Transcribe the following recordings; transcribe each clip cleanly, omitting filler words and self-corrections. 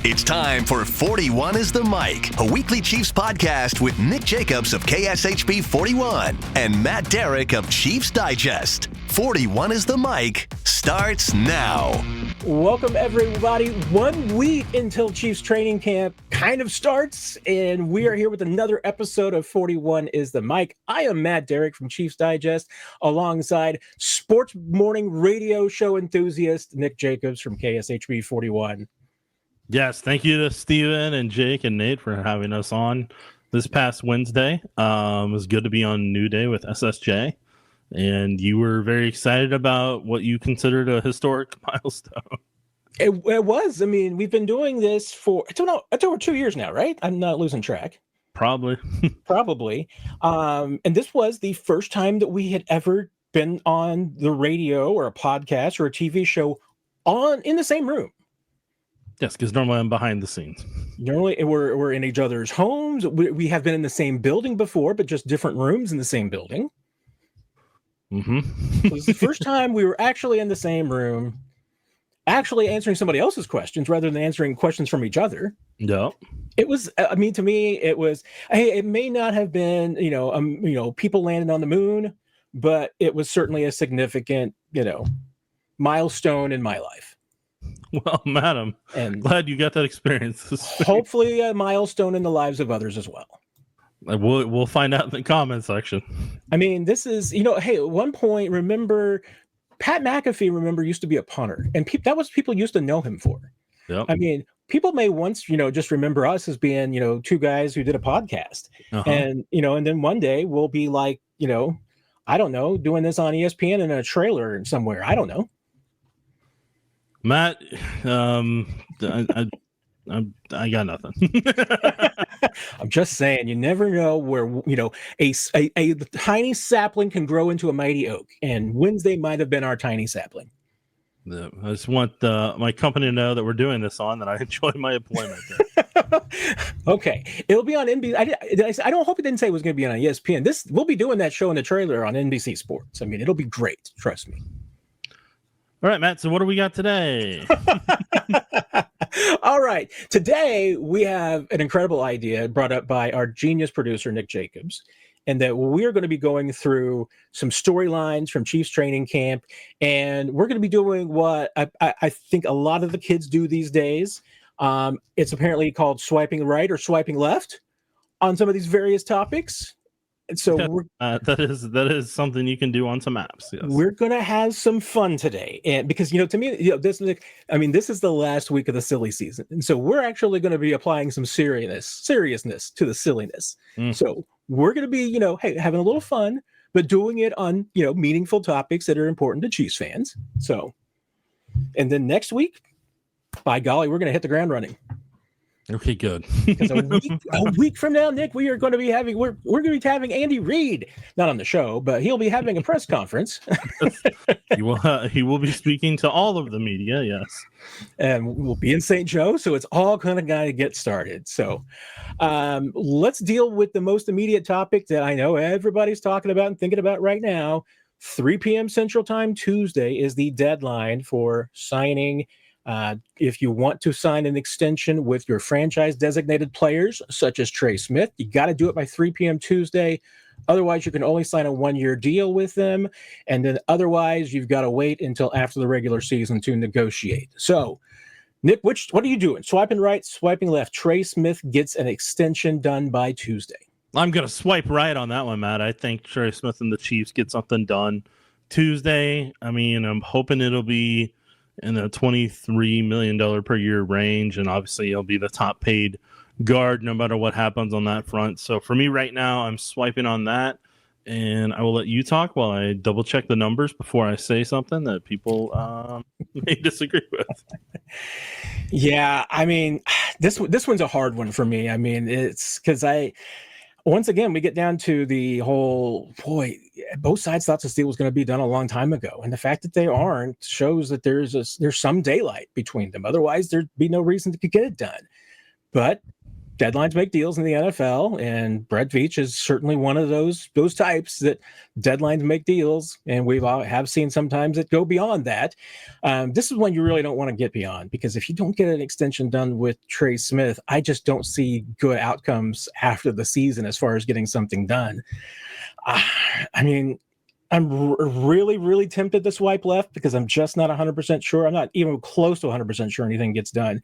It's time for 41 is the Mic, a weekly Chiefs podcast with Nick Jacobs of KSHB 41 and Matt Derrick of Chiefs Digest. 41 is the Mic starts now. Welcome, everybody. 1 week until Chiefs training camp kind of starts, and we are here with another episode of 41 is the Mic. I am Matt Derrick from Chiefs Digest, alongside sports morning radio show enthusiast Nick Jacobs from KSHB 41. Yes, thank you to Steven and Jake and Nate for having us on this past Wednesday. It was good to be on New Day with SSJ, and you were very excited about what you considered a historic milestone. It was. I mean, we've been doing this for, it's over 2 years now, right? I'm not losing track. Probably. And this was the first time that we had ever been on the radio or a podcast or a TV show in the same room. Yes, because normally I'm behind the scenes. Normally we're in each other's homes. We have been in the same building before, but just different rooms in the same building. Mm-hmm. It was the first time we were actually in the same room, actually answering somebody else's questions rather than answering questions from each other. Yeah. It was, I mean, to me, it was, hey, it may not have been, people landing on the moon, but it was certainly a significant, milestone in my life. Well, madam, and glad you got that experience. Hopefully a milestone in the lives of others as well. We'll find out in the comment section. I mean, this is, hey, at one point, remember, Pat McAfee, used to be a punter, and that was people used to know him for. Yep. I mean, people may once, just remember us as being, two guys who did a podcast. Uh-huh. And, and then one day we'll be like, I don't know, doing this on ESPN in a trailer somewhere. I don't know. Matt, I got nothing. I'm just saying, you never know where, a tiny sapling can grow into a mighty oak, and Wednesday might have been our tiny sapling. Yeah, I just want my company to know that we're doing this that I enjoy my employment there. Okay. It'll be on NBC. I don't hope it didn't say it was going to be on ESPN. We'll be doing that show in the trailer on NBC Sports. I mean, it'll be great. Trust me. All right, Matt, so what do we got today? All right. Today, we have an incredible idea brought up by our genius producer, Nick Jacobs, and that we're going to be going through some storylines from Chiefs training camp, and we're going to be doing what I think a lot of the kids do these days. It's apparently called swiping right or swiping left on some of these various topics. And so that is something you can do on some apps. Yes. We're gonna have some fun today, and because to me, this is the last week of the silly season, and so we're actually going to be applying some seriousness to the silliness. So we're going to be, having a little fun, but doing it on meaningful topics that are important to Chiefs fans. So, and then next week, by golly, we're going to hit the ground running. Okay, good. Because a week from now, Nick, we're going to be having Andy Reid, not on the show, but he'll be having a press conference. He will be speaking to all of the media, yes. And we'll be in St. Joe, so it's all kind of got to get started. So let's deal with the most immediate topic that I know everybody's talking about and thinking about right now. 3 p.m. Central Time Tuesday is the deadline for signing. If you want to sign an extension with your franchise designated players, such as Trey Smith, you got to do it by 3 p.m. Tuesday. Otherwise, you can only sign a 1-year deal with them. And then otherwise, you've got to wait until after the regular season to negotiate. So, Nick, what are you doing? Swiping right, swiping left. Trey Smith gets an extension done by Tuesday. I'm going to swipe right on that one, Matt. I think Trey Smith and the Chiefs get something done Tuesday. I mean, I'm hoping it'll be in the $23 million per year range, and obviously he'll be the top paid guard no matter what happens on that front. So for me right now, I'm swiping on that, and I will let you talk while I double check the numbers before I say something that people may disagree with. Yeah, I mean, this one's a hard one for me. I mean, it's because once again, we get down to the whole, both sides thought this deal was going to be done a long time ago. And the fact that they aren't shows that there's some daylight between them. Otherwise, there'd be no reason to get it done. But deadlines make deals in the NFL, and Brett Veach is certainly one of those types that deadlines make deals, and we have seen sometimes that go beyond that. This is one you really don't want to get beyond, because if you don't get an extension done with Trey Smith, I just don't see good outcomes after the season as far as getting something done. I mean, I'm really, really tempted to swipe left because I'm just not 100% sure. I'm not even close to 100% sure anything gets done.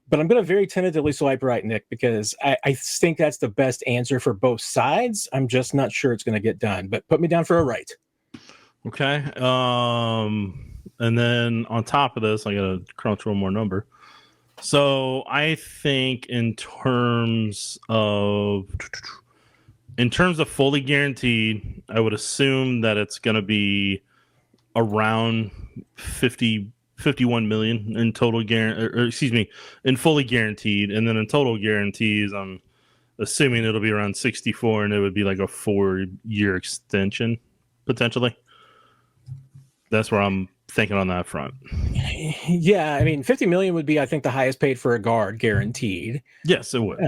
But I'm going to very tentatively swipe right, Nick, because I think that's the best answer for both sides. I'm just not sure it's going to get done. But put me down for a right. Okay. And then on top of this, I got to crunch one more number. So I think in terms of fully guaranteed, I would assume that it's going to be around 51 million in total in fully guaranteed, and then in total guarantees, I'm assuming it'll be around 64, and it would be like a 4-year extension potentially. That's where I'm thinking on that front. Yeah, I mean, 50 million would be, I think, the highest paid for a guard guaranteed. Yes, it would.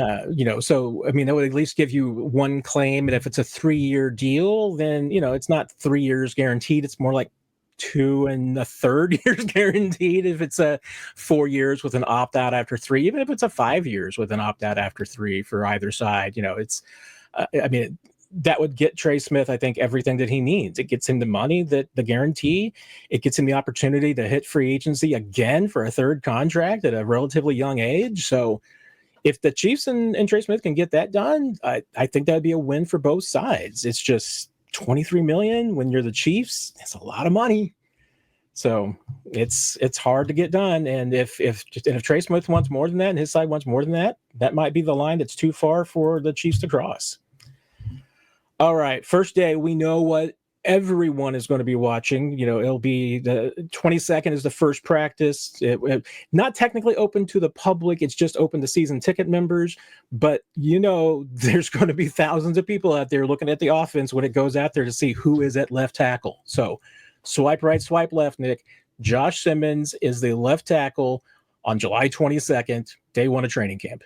So I mean, that would at least give you one claim, and if it's a 3-year deal, then it's not 3 years guaranteed. It's more like 2 1/3 years guaranteed. If it's a 4 years with an opt out after 3, even if it's a 5 years with an opt out after 3 for either side, it's. I mean, that would get Trey Smith, I think, everything that he needs. It gets him the money, the guarantee. It gets him the opportunity to hit free agency again for a third contract at a relatively young age. So if the Chiefs and Trey Smith can get that done, I think that would be a win for both sides. It's just $23 million when you're the Chiefs. That's a lot of money. So it's hard to get done. And if Trey Smith wants more than that and his side wants more than that, that might be the line that's too far for the Chiefs to cross. All right, first day, we know what everyone is going to be watching. It'll be the 22nd is the first practice. It not technically open to the public. It's just open to season ticket members. But, there's going to be thousands of people out there looking at the offense when it goes out there to see who is at left tackle. So swipe right, swipe left, Nick. Josh Simmons is the left tackle on July 22nd, day 1 of training camp.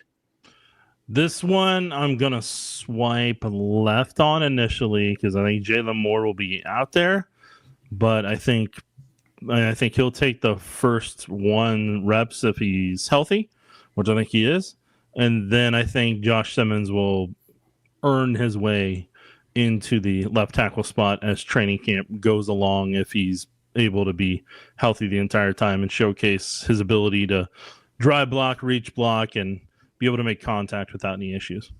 This one I'm going to swipe left on initially because I think Jalen Moore will be out there. But I think he'll take the first 1 reps if he's healthy, which I think he is. And then I think Josh Simmons will earn his way into the left tackle spot as training camp goes along if he's able to be healthy the entire time and showcase his ability to drive block, reach block, and be able to make contact without any issues.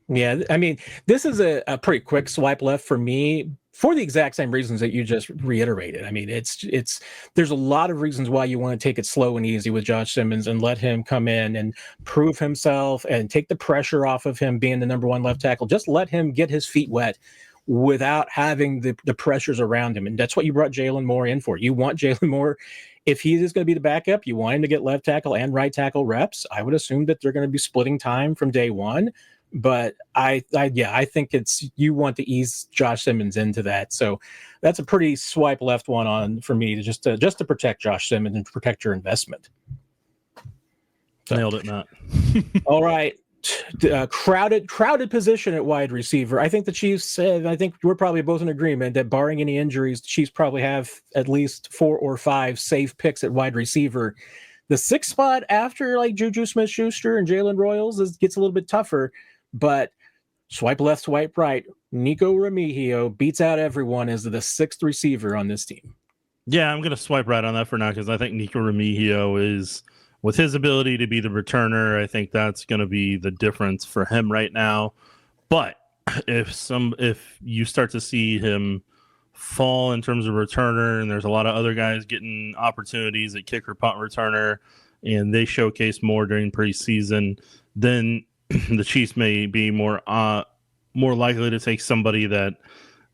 Yeah, I mean, this is a pretty quick swipe left for me for the exact same reasons that you just reiterated. I mean, there's a lot of reasons why you want to take it slow and easy with Josh Simmons and let him come in and prove himself and take the pressure off of him being the number 1 left tackle. Just let him get his feet wet without having the pressures around him. And that's what you brought Jalen Moore in for. You want Jalen Moore, if he is going to be the backup, you want him to get left tackle and right tackle reps. I would assume that they're going to be splitting time from day 1. But I think you want to ease Josh Simmons into that. So that's a pretty swipe left one on for me to just to protect Josh Simmons and protect your investment. So, nailed it, Matt. All right. Crowded position at wide receiver. I think the Chiefs, I think we're probably both in agreement that barring any injuries, the Chiefs probably have at least 4 or 5 safe picks at wide receiver. The 6th spot after like Juju Smith-Schuster and Jalen Royals gets a little bit tougher, but swipe left, swipe right. Nico Remigio beats out everyone as the 6th receiver on this team. Yeah, I'm going to swipe right on that for now because I think Nico Remigio is, with his ability to be the returner, I think that's going to be the difference for him right now. But if you start to see him fall in terms of returner, and there's a lot of other guys getting opportunities at kicker, punt returner, and they showcase more during preseason, then the Chiefs may be more likely to take somebody that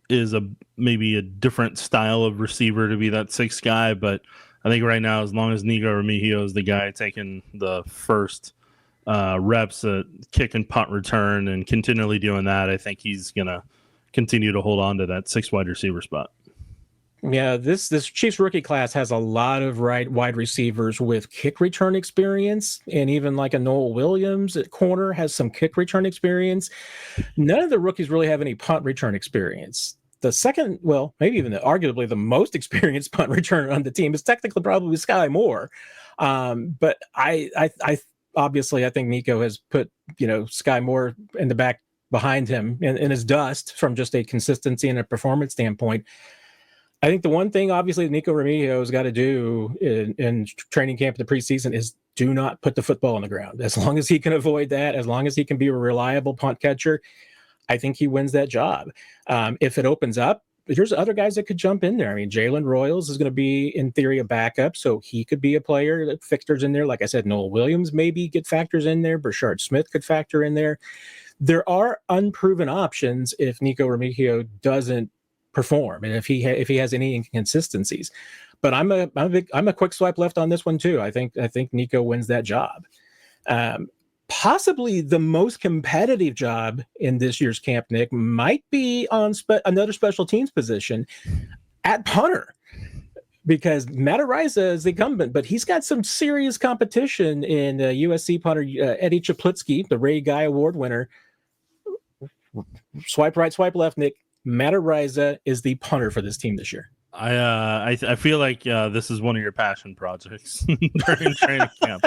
is maybe a different style of receiver to be that 6th guy. But I think right now, as long as Nico Remigio is the guy taking the first reps at kick and punt return and continually doing that, I think he's going to continue to hold on to that 6th wide receiver spot. Yeah, this Chiefs rookie class has a lot of wide receivers with kick return experience, and even like a Noel Williams at corner has some kick return experience. None of the rookies really have any punt return experience. The second, well, maybe even arguably the most experienced punt returner on the team is technically probably Sky Moore. But I obviously I think Nico has put Sky Moore in the back behind him in his dust from just a consistency and a performance standpoint. I think the one thing, obviously, Nico Remigio has got to do in training camp in the preseason is do not put the football on the ground. As long as he can avoid that, as long as he can be a reliable punt catcher, I think he wins that job. If it opens up, there's other guys that could jump in there. I mean, Jalen Royals is going to be, in theory, a backup, so he could be a player that factors in there. Like I said, Noel Williams maybe get factors in there. Brashard Smith could factor in there. There are unproven options if Nico Remigio doesn't perform and if he has any inconsistencies. But I'm a quick swipe left on this one too. I think Nico wins that job. Possibly the most competitive job in this year's camp, Nick, might be on another special teams position at punter, because Matt Araiza is the incumbent, but he's got some serious competition in USC punter Eddie Chaplitsky, the Ray Guy Award winner. Swipe right, swipe left, Nick. Matt Araiza is the punter for this team this year. I feel like this is one of your passion projects during training camp.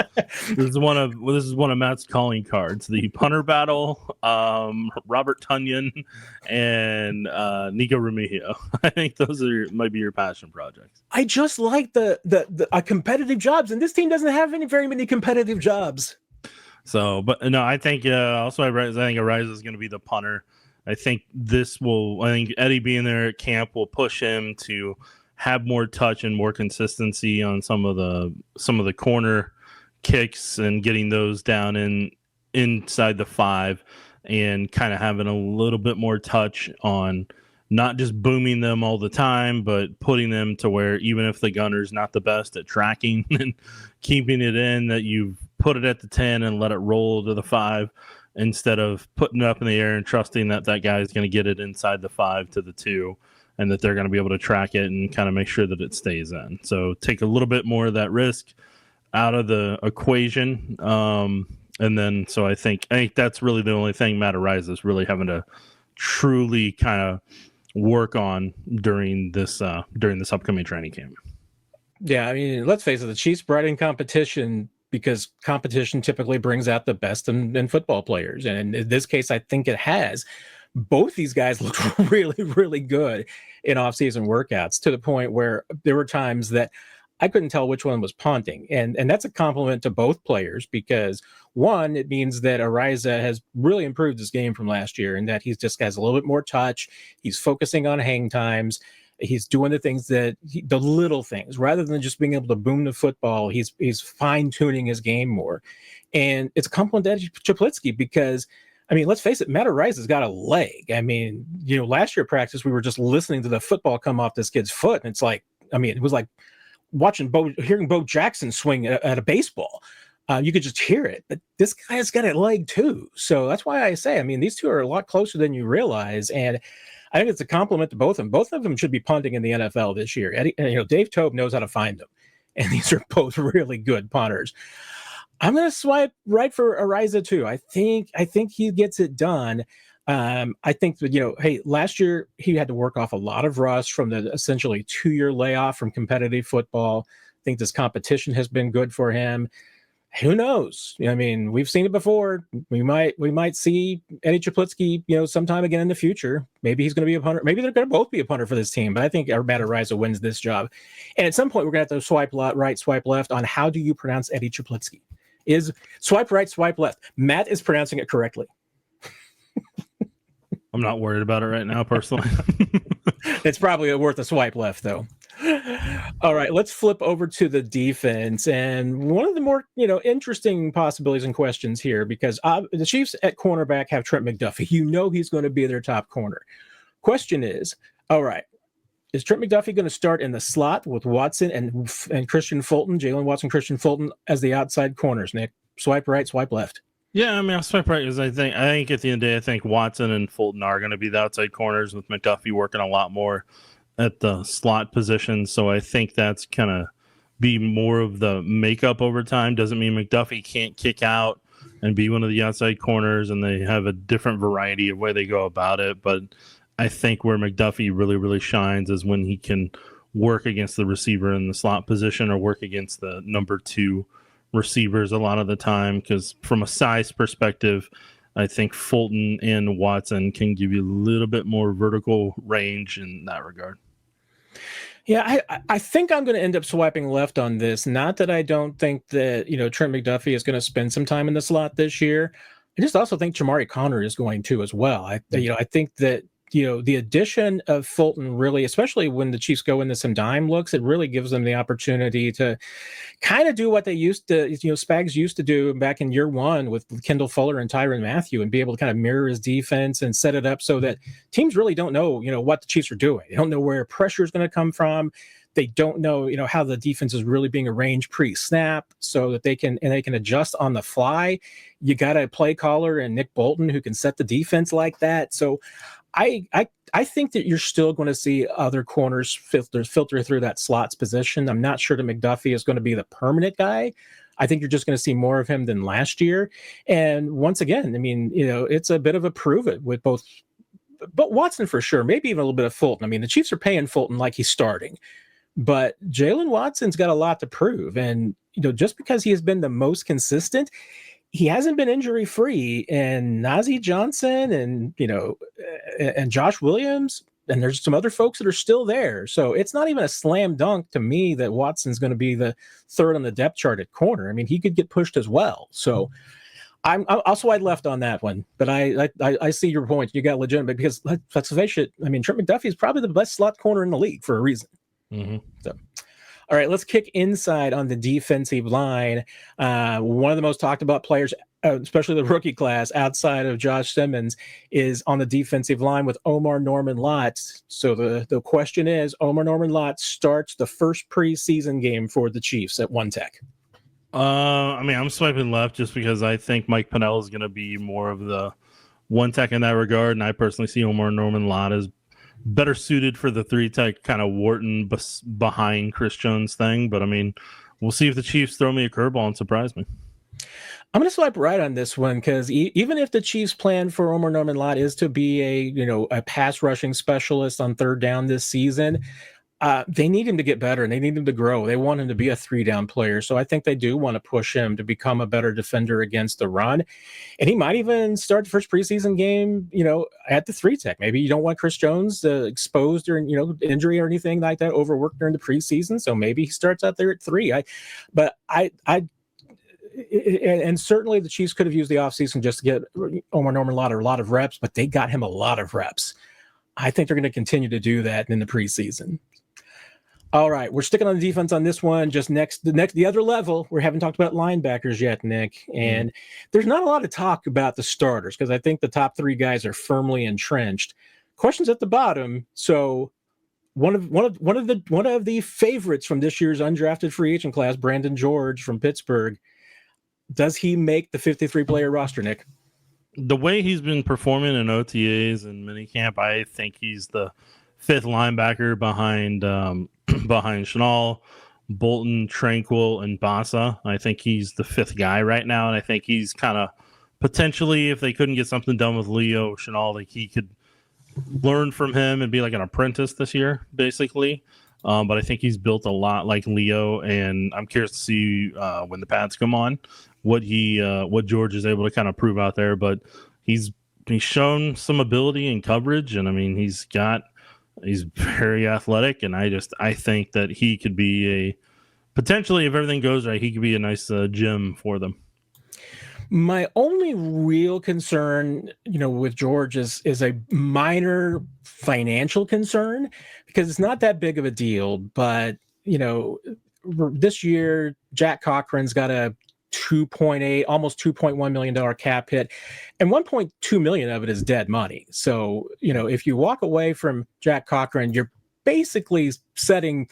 This is one of Matt's calling cards: the punter battle. Robert Tunyon and Nico Remigio. I think those might be your passion projects. I just like the competitive jobs, and this team doesn't have very many competitive jobs. So, but no, I think also I think Araiza is going to be the punter. I think Eddie being there at camp will push him to have more touch and more consistency on some of the corner kicks and getting those down inside the 5, and kind of having a little bit more touch on not just booming them all the time, but putting them to where even if the gunner's not the best at tracking and keeping it in, that you've put it at the 10 and let it roll to the 5. Instead of putting it up in the air and trusting that guy is going to get it inside the 5 to the 2, and that they're going to be able to track it and kind of make sure that it stays in. So take a little bit more of that risk out of the equation. And then, so I think that's really the only thing Matt Araiza is really having to truly kind of work on during this upcoming training camp. Yeah, I mean, let's face it, the Chiefs brought in competition because competition typically brings out the best in football players. And in this case, I think it has. Both these guys look really, really good in off-season workouts, to the point where there were times that I couldn't tell which one was punting. And that's a compliment to both players, because one, it means that Araiza has really improved his game from last year, and that he's just has a little bit more touch. He's focusing on hang times. He's doing the things the little things, rather than just being able to boom the football. He's fine tuning his game more, and it's a compliment to Chaplitsky, because, I mean, let's face it, Matt Araiza's got a leg. I mean, last year at practice, we were just listening to the football come off this kid's foot, and it's like, I mean, it was like hearing Bo Jackson swing at a baseball. You could just hear it, but this guy's got a leg too. So that's why I say, I mean, these two are a lot closer than you realize, and I think it's a compliment to both of them. Both of them should be punting in the NFL this year. Dave Toub knows how to find them, and these are both really good punters. I'm going to swipe right for Araiza too. I think he gets it done. I think that, hey, last year he had to work off a lot of rust from the essentially 2-year layoff from competitive football. I think this competition has been good for him. Who knows? I mean, we've seen it before. We might see Eddie Chaplitsky, sometime again in the future. Maybe he's going to be a punter. Maybe they're going to both be a punter for this team. But I think Matt Araiza wins this job. And at some point, we're going to have to swipe right, swipe left on how do you pronounce Eddie Chaplitsky. Is swipe right, swipe left. Matt is pronouncing it correctly. I'm not worried about it right now, personally. It's probably worth a swipe left, though. All right, let's flip over to the defense. And one of the more, interesting possibilities and questions here, because the Chiefs at cornerback have Trent McDuffie. He's going to be their top corner. Question is, all right, is Trent McDuffie going to start in the slot with Watson and Christian Fulton, Jalen Watson, Christian Fulton as the outside corners, Nick? Swipe right, swipe left. Yeah, I mean, I'll swipe right because I think at the end of the day, I think Watson and Fulton are going to be the outside corners, with McDuffie working a lot more at the slot position. So I think that's kind of be more of the makeup over time. Doesn't mean McDuffie can't kick out and be one of the outside corners, and they have a different variety of way they go about it. But I think where McDuffie really, really shines is when he can work against the receiver in the slot position or work against the number 2 receivers a lot of the time. Because from a size perspective, I think Fulton and Watson can give you a little bit more vertical range in that regard. Yeah, I think I'm going to end up swiping left on this. Not that I don't think that, Trent McDuffie is going to spend some time in the slot this year. I just also think Jamari Conner is going to as well. I think that, the addition of Fulton really, especially when the Chiefs go into some dime looks, it really gives them the opportunity to kind of do what they used to, Spags used to do back in year one with Kendall Fuller and Tyrann Mathieu, and be able to kind of mirror his defense and set it up so that teams really don't know, what the Chiefs are doing. They don't know where pressure is going to come from. They don't know, how the defense is really being arranged pre-snap, so that they can adjust on the fly. You got a play caller and Nick Bolton who can set the defense like that. So I think that you're still going to see other corners filter through that slots position. I'm not sure that McDuffie is going to be the permanent guy. I think you're just going to see more of him than last year. And once again, I mean, it's a bit of a prove it with but Watson for sure, maybe even a little bit of Fulton. I mean, the Chiefs are paying Fulton like he's starting, but Jalen Watson's got a lot to prove. And, just because he has been the most consistent, he hasn't been injury free, and Najee Johnson and, and Josh Williams, and there's some other folks that are still there. So it's not even a slam dunk to me that Watson's going to be the third on the depth chart at corner. I mean, he could get pushed as well. So I'll slide left on that one, but I see your point. You got legitimate, because let's face it. I mean, Trent McDuffie is probably the best slot corner in the league for a reason. Mm-hmm. So. All right, let's kick inside on the defensive line. One of the most talked about players, especially the rookie class, outside of Josh Simmons, is on the defensive line with Omar Norman-Lott. So the question is, Omar Norman-Lott starts the first preseason game for the Chiefs at One Tech. I'm swiping left just because I think Mike Pennell is going to be more of the One Tech in that regard, and I personally see Omar Norman-Lott as better suited for the 3-tech kind of Wharton behind Chris Jones thing. But I mean, we'll see if the Chiefs throw me a curveball and surprise me. I'm going to swipe right on this one, because even if the Chiefs' plan for Omar Norman-Lott is to be a pass rushing specialist on third down this season, they need him to get better and they need him to grow. They want him to be a 3-down player. So I think they do want to push him to become a better defender against the run. And he might even start the first preseason game, at the 3-tech. Maybe you don't want Chris Jones exposed during, injury or anything like that, overworked during the preseason. So maybe he starts out there at 3. And certainly the Chiefs could have used the offseason just to get Omar Norman-Lott a lot of reps, but they got him a lot of reps. I think they're going to continue to do that in the preseason. All right, we're sticking on the defense on this one. Just the other level. We haven't talked about linebackers yet, Nick, and there's not a lot of talk about the starters because I think the top 3 guys are firmly entrenched. Questions at the bottom. So one of the favorites from this year's undrafted free agent class, Brandon George from Pittsburgh. Does he make the 53-player roster, Nick? The way he's been performing in OTAs and minicamp, I think he's the 5th linebacker behind Chenal, Bolton, Tranquil, and Bassa. I think he's the 5th guy right now, and I think he's kind of potentially, if they couldn't get something done with Leo Chenal, like he could learn from him and be like an apprentice this year, basically. But I think he's built a lot like Leo, and I'm curious to see when the pads come on what George is able to kind of prove out there. But he's shown some ability in coverage, and I mean he's very athletic, and I think that he could be potentially, if everything goes right, he could be a nice gem for them. My only real concern, with George is a minor financial concern, because it's not that big of a deal. But, this year, Jack Cochran's got a almost $2.1 million cap hit, and $1.2 million of it is dead money. So, if you walk away from Jack Cochran, you're basically setting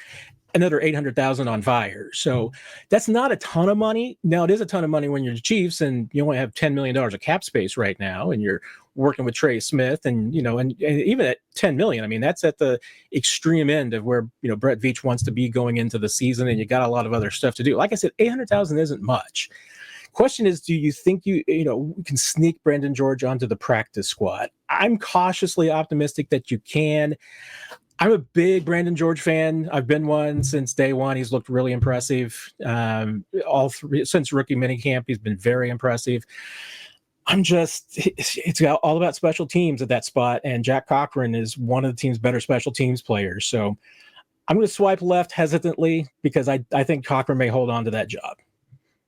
another $800,000 on fire. So that's not a ton of money. Now, it is a ton of money when you're the Chiefs and you only have $10 million of cap space right now, and you're working with Trey Smith, and and even at $10 million, I mean, that's at the extreme end of where Brett Veach wants to be going into the season, and you got a lot of other stuff to do. Like I said, $800,000 isn't much. Question is, do you think you can sneak Brandon George onto the practice squad? I'm cautiously optimistic that you can. I'm a big Brandon George fan. I've been one since day one. He's looked really impressive. Since rookie minicamp, he's been very impressive. It's all about special teams at that spot, and Jack Cochran is one of the team's better special teams players. So I'm going to swipe left hesitantly because I think Cochran may hold on to that job.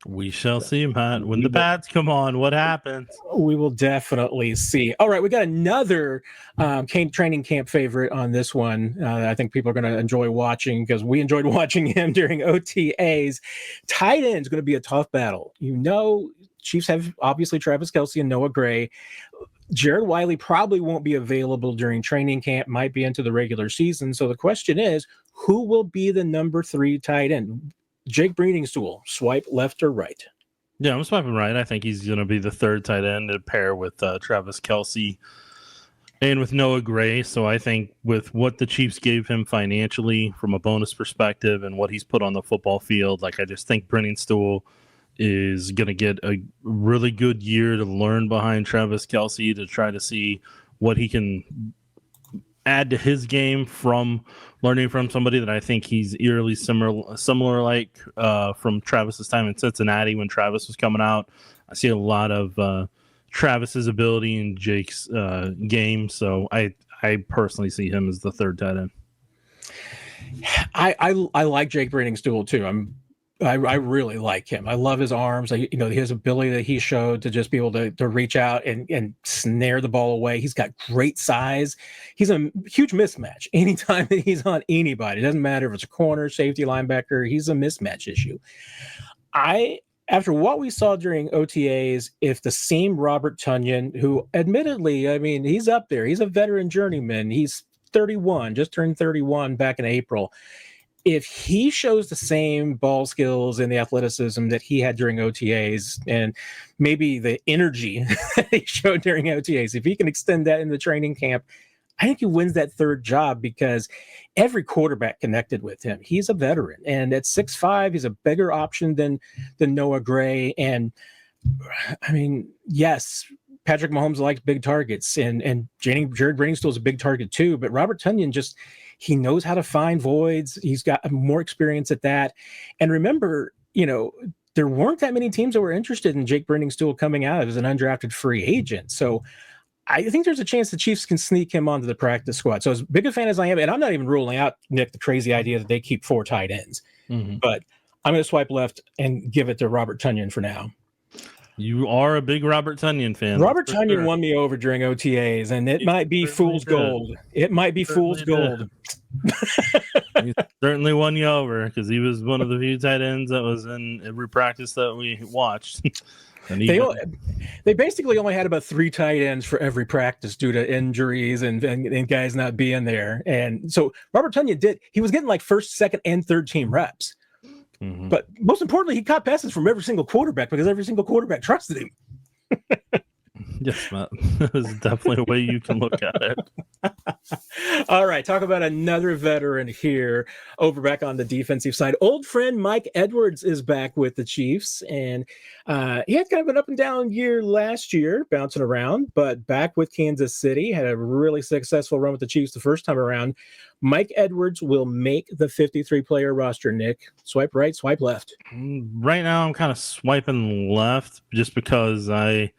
We shall see, Matt. When the pads come on, what happens? We will definitely see. All right, we got another training camp favorite on this one. I think people are going to enjoy watching because we enjoyed watching him during OTAs. Tight end is going to be a tough battle. Chiefs have obviously Travis Kelce and Noah Gray. Jared Wiley probably won't be available during training camp, might be into the regular season. So the question is, who will be the number 3 tight end? Jake Breedingstool, swipe left or right? Yeah, I'm swiping right. I think he's going to be the 3rd tight end to pair with Travis Kelce and with Noah Gray. So I think with what the Chiefs gave him financially from a bonus perspective and what he's put on the football field, I just think Breedingstool is going to get a really good year to learn behind Travis Kelce, to try to see what he can add to his game from learning from somebody that I think he's eerily similar from Travis's time in Cincinnati when Travis was coming out. I see a lot of Travis's ability in Jake's game, so I personally see him as the 3rd tight end. I like Jake Breedingstool too. I really like him. I love his arms. His ability that he showed to just be able to reach out and snare the ball away. He's got great size. He's a huge mismatch anytime that he's on anybody. It doesn't matter if it's a corner, safety, linebacker. He's a mismatch issue. After what we saw during OTAs, if the same Robert Tonyan, who admittedly, he's up there. He's a veteran journeyman. He's 31, just turned 31 back in April. If he shows the same ball skills and the athleticism that he had during OTAs, and maybe the energy that he showed during OTAs, if he can extend that in the training camp, I think he wins that 3rd job because every quarterback connected with him. He's a veteran, and at 6'5", he's a bigger option than Noah Gray. And yes, Patrick Mahomes likes big targets, and Jared Breedingstool is a big target too. But Robert Tonyan he knows how to find voids. He's got more experience at that. And remember, there weren't that many teams that were interested in Jake Breedingstool coming out as an undrafted free agent. So I think there's a chance the Chiefs can sneak him onto the practice squad. So as big a fan as I am, and I'm not even ruling out, Nick, the crazy idea that they keep 4 tight ends. Mm-hmm. But I'm going to swipe left and give it to Robert Tonyan for now. You are a big Robert Tonyan fan. Robert Tonyan won me over during OTAs, and it might be fool's gold. It might be fool's gold. He certainly won you over because he was one of the few tight ends that was in every practice that we watched. And they basically only had about 3 tight ends for every practice due to injuries and guys not being there. And so Robert Tonyan he was getting 1st, 2nd, and 3rd team reps. Mm-hmm. But most importantly, he caught passes from every single quarterback because every single quarterback trusted him. Yes, Matt. That is definitely a way you can look at it. All right, talk about another veteran here over back on the defensive side. Old friend Mike Edwards is back with the Chiefs, and he had kind of an up and down year last year, bouncing around, but back with Kansas City, had a really successful run with the Chiefs the first time around. Mike Edwards will make the 53-player roster, Nick. Swipe right, swipe left. Right now, I'm kind of swiping left just because I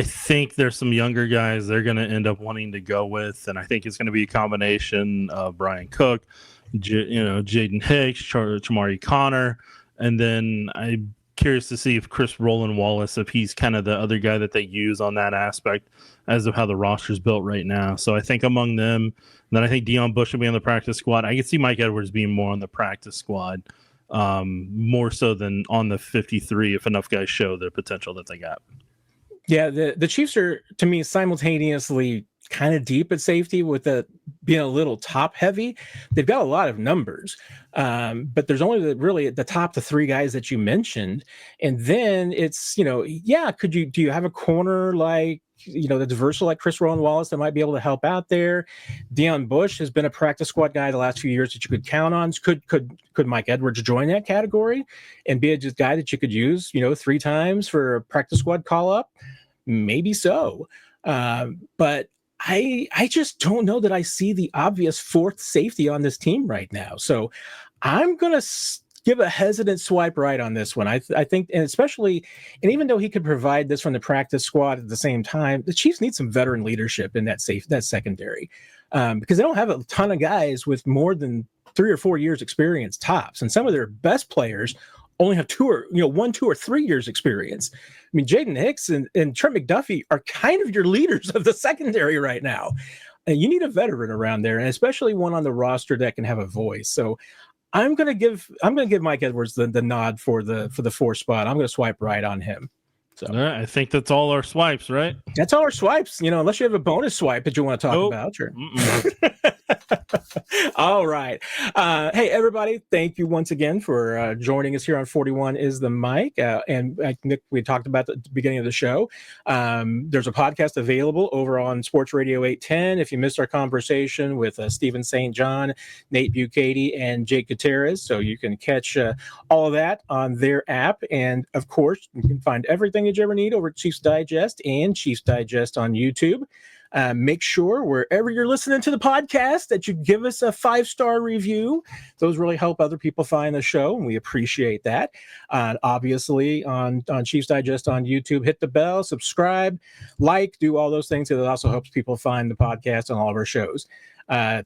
think there's some younger guys they're going to end up wanting to go with, and I think it's going to be a combination of Brian Cook, Jaden Hicks, Chamari Connor, and then I'm curious to see if Chris Roland Wallace, if he's kind of the other guy that they use on that aspect as of how the roster's built right now. So I think among them, then I think Deion Bush will be on the practice squad. I can see Mike Edwards being more on the practice squad, more so than on the 53 if enough guys show the potential that they got. Yeah, the Chiefs are, to me, simultaneously kind of deep at safety with the being a little top heavy. They've got a lot of numbers, but there's only really at the top, the three guys that you mentioned. And then it's, do you have a corner like, that's versatile like Chris Rowan Wallace that might be able to help out there? Deion Bush has been a practice squad guy the last few years that you could count on. Could Mike Edwards join that category and be a just guy that you could use, 3 times for a practice squad call up? Maybe so. But I just don't know that I see the obvious fourth safety on this team right now. So I'm going to give a hesitant swipe right on this one. I think, and especially, and even though he could provide this from the practice squad at the same time, the Chiefs need some veteran leadership in that secondary, because they don't have a ton of guys with more than 3 or 4 years experience tops. And some of their best players only have 1, 2, or 3 years experience. I mean, Jaden Hicks and Trent McDuffie are kind of your leaders of the secondary right now. And you need a veteran around there, and especially one on the roster that can have a voice. So I'm gonna give Mike Edwards the nod for the 4th spot. I'm gonna swipe right on him. So I think that's all our swipes, right? That's all our swipes, unless you have a bonus swipe that you want to talk about. Sure. All right. Hey, everybody, thank you once again for joining us here on 41 is the Mic. And Nick, we talked about at the beginning of the show. There's a podcast available over on Sports Radio 810. If you missed our conversation with Stephen St. John, Nate Bucati, and Jake Gutierrez, so you can catch all of that on their app. And of course, you can find everything that you ever need over at Chiefs Digest and Chiefs Digest on YouTube. Make sure wherever you're listening to the podcast that you give us a 5-star review. Those really help other people find the show, and we appreciate that. Obviously, on Chiefs Digest on YouTube, hit the bell, subscribe, do all those things. It also helps people find the podcast on all of our shows.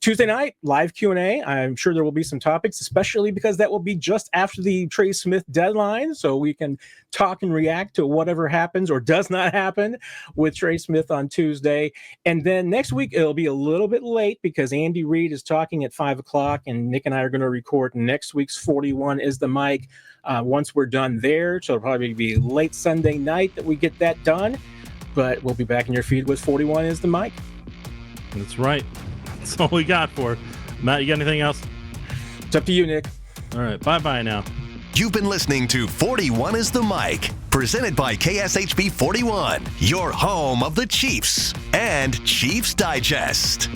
Tuesday night, live Q&A. I'm sure there will be some topics, especially because that will be just after the Trey Smith deadline, so we can talk and react to whatever happens or does not happen with Trey Smith on Tuesday. And then next week, it'll be a little bit late because Andy Reid is talking at 5 o'clock, and Nick and I are going to record next week's 41 is the Mic once we're done there. So it'll probably be late Sunday night that we get that done. But we'll be back in your feed with 41 is the Mic. That's right. That's all we got for Matt. You got anything else? It's up to you, Nick. All right. Bye-bye now. You've been listening to 41 is the Mic, presented by KSHP 41, your home of the Chiefs and Chiefs Digest.